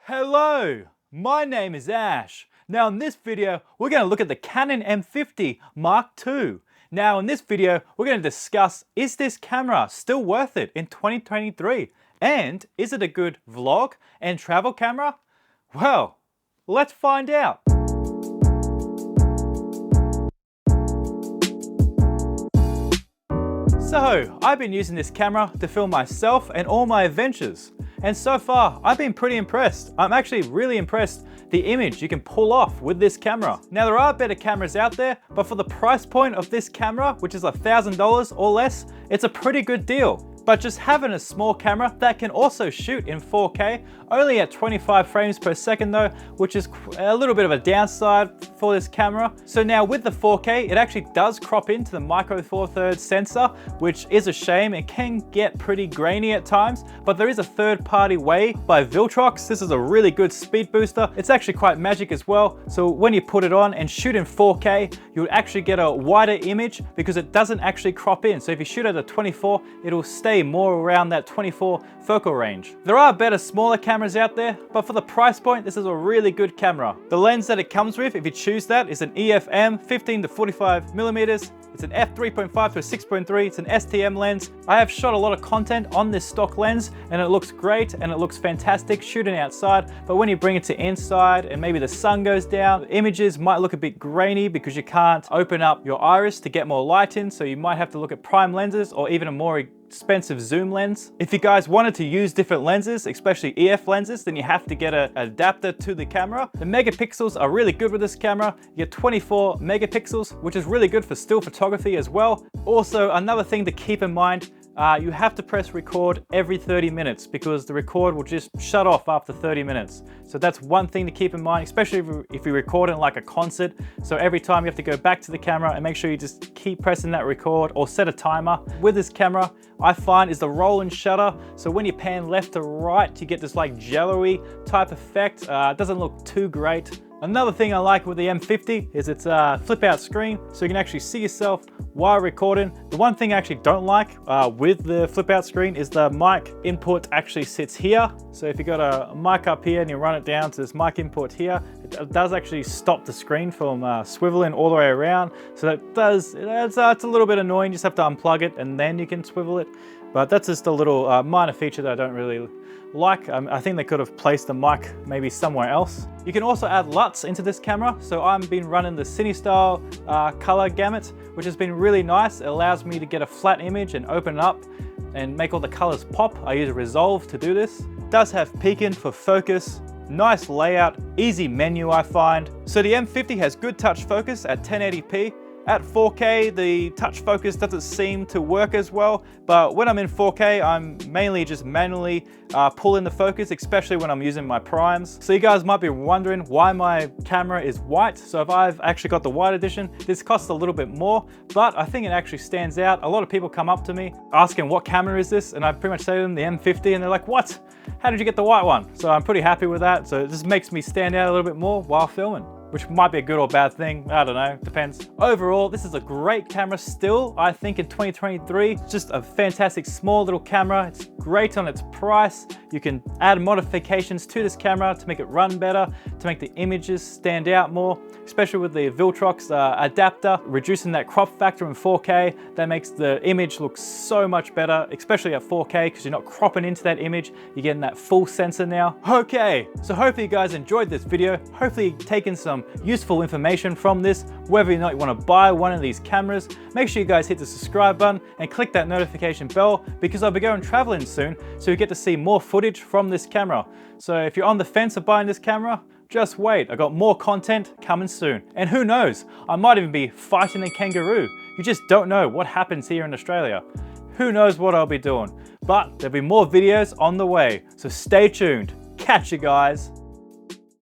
Hello, my name is Ash. Now in this video, we're going to look at the Canon M50 Mark II. Now in this video, we're going to discuss, is this camera still worth it in 2023? And is it a good vlog and travel camera? Well, let's find out. So, I've been using this camera to film myself and all my adventures. And so far, I've been pretty impressed. I'm actually really impressed the image you can pull off with this camera. Now there are better cameras out there, but for the price point of this camera, which is $1,000 or less, it's a pretty good deal. But just having a small camera that can also shoot in 4K, only at 25 frames per second though, which is a little bit of a downside for this camera. So now with the 4K, it actually does crop into the micro four thirds sensor, which is a shame. It can get pretty grainy at times, but there is a third-party way by Viltrox. This is a really good speed booster. It's actually quite magic as well. So when you put it on and shoot in 4K, you'll actually get a wider image because it doesn't actually crop in. So if you shoot at a 24, it'll stay more around that 24 focal range. There are better smaller cameras out there, but for the price point, this is a really good camera. The lens that it comes with, if you choose that, is an EF-M 15 to 45 millimeters. It's an f3.5 to a 6.3, it's an STM lens. I have shot a lot of content on this stock lens and it looks great and it looks fantastic shooting outside, but when you bring it to inside and maybe the sun goes down, the images might look a bit grainy because you can't open up your iris to get more light in, so you might have to look at prime lenses or even a more expensive zoom lens. If you guys wanted to use different lenses, especially EF lenses, then you have to get an adapter to the camera. The megapixels are really good with this camera. You get 24 megapixels, which is really good for still photography as well. Also, another thing to keep in mind, you have to press record every 30 minutes because the record will just shut off after 30 minutes. So that's one thing to keep in mind, especially if you record in like a concert. So every time you have to go back to the camera and make sure you just keep pressing that record or set a timer. With this camera, I find is the roll and shutter. So when you pan left to right, you get this like jello-y type effect. It doesn't look too great. Another thing I like with the M50 is its flip out screen, so you can actually see yourself while recording. The one thing I actually don't like with the flip out screen is the mic input actually sits here. So if you got a mic up here and you run it down to this mic input here, it does actually stop the screen from swiveling all the way around. So it's a little bit annoying. You just have to unplug it and then you can swivel it. But that's just a little minor feature that I don't really like. I think they could have placed the mic maybe somewhere else. You can also add LUTs into this camera. So I've been running the Cine Style color gamut, which has been really nice. It allows me to get a flat image and open it up and make all the colors pop. I use Resolve to do this. It does have peaking for focus. Nice layout, easy menu I find. So the M50 has good touch focus at 1080p. At 4K, the touch focus doesn't seem to work as well, but when I'm in 4K, I'm mainly just manually pulling the focus, especially when I'm using my primes. So you guys might be wondering why my camera is white. So if I've actually got the white edition, this costs a little bit more, but I think it actually stands out. A lot of people come up to me asking what camera is this, and I pretty much say to them the M50, and they're like, what? How did you get the white one? So I'm pretty happy with that. So it just makes me stand out a little bit more while filming, which might be a good or bad thing. I don't know, depends. Overall, this is a great camera still, I think in 2023. It's just a fantastic small little camera. It's great on its price. You can add modifications to this camera to make it run better, to make the images stand out more, especially with the Viltrox adapter, reducing that crop factor in 4K. That makes the image look so much better, especially at 4K, because you're not cropping into that image. You're getting that full sensor now. Okay, so hopefully you guys enjoyed this video. Hopefully you've taken some useful information from this. Whether or not you want to buy one of these cameras, make sure you guys hit the subscribe button and click that notification bell, because I'll be going traveling soon, so you get to see more footage from this camera. So if you're on the fence of buying this camera, just wait. I got more content coming soon. And who knows, I might even be fighting a kangaroo. You just don't know what happens here in Australia. Who knows what I'll be doing, but there'll be more videos on the way. So stay tuned. Catch you guys.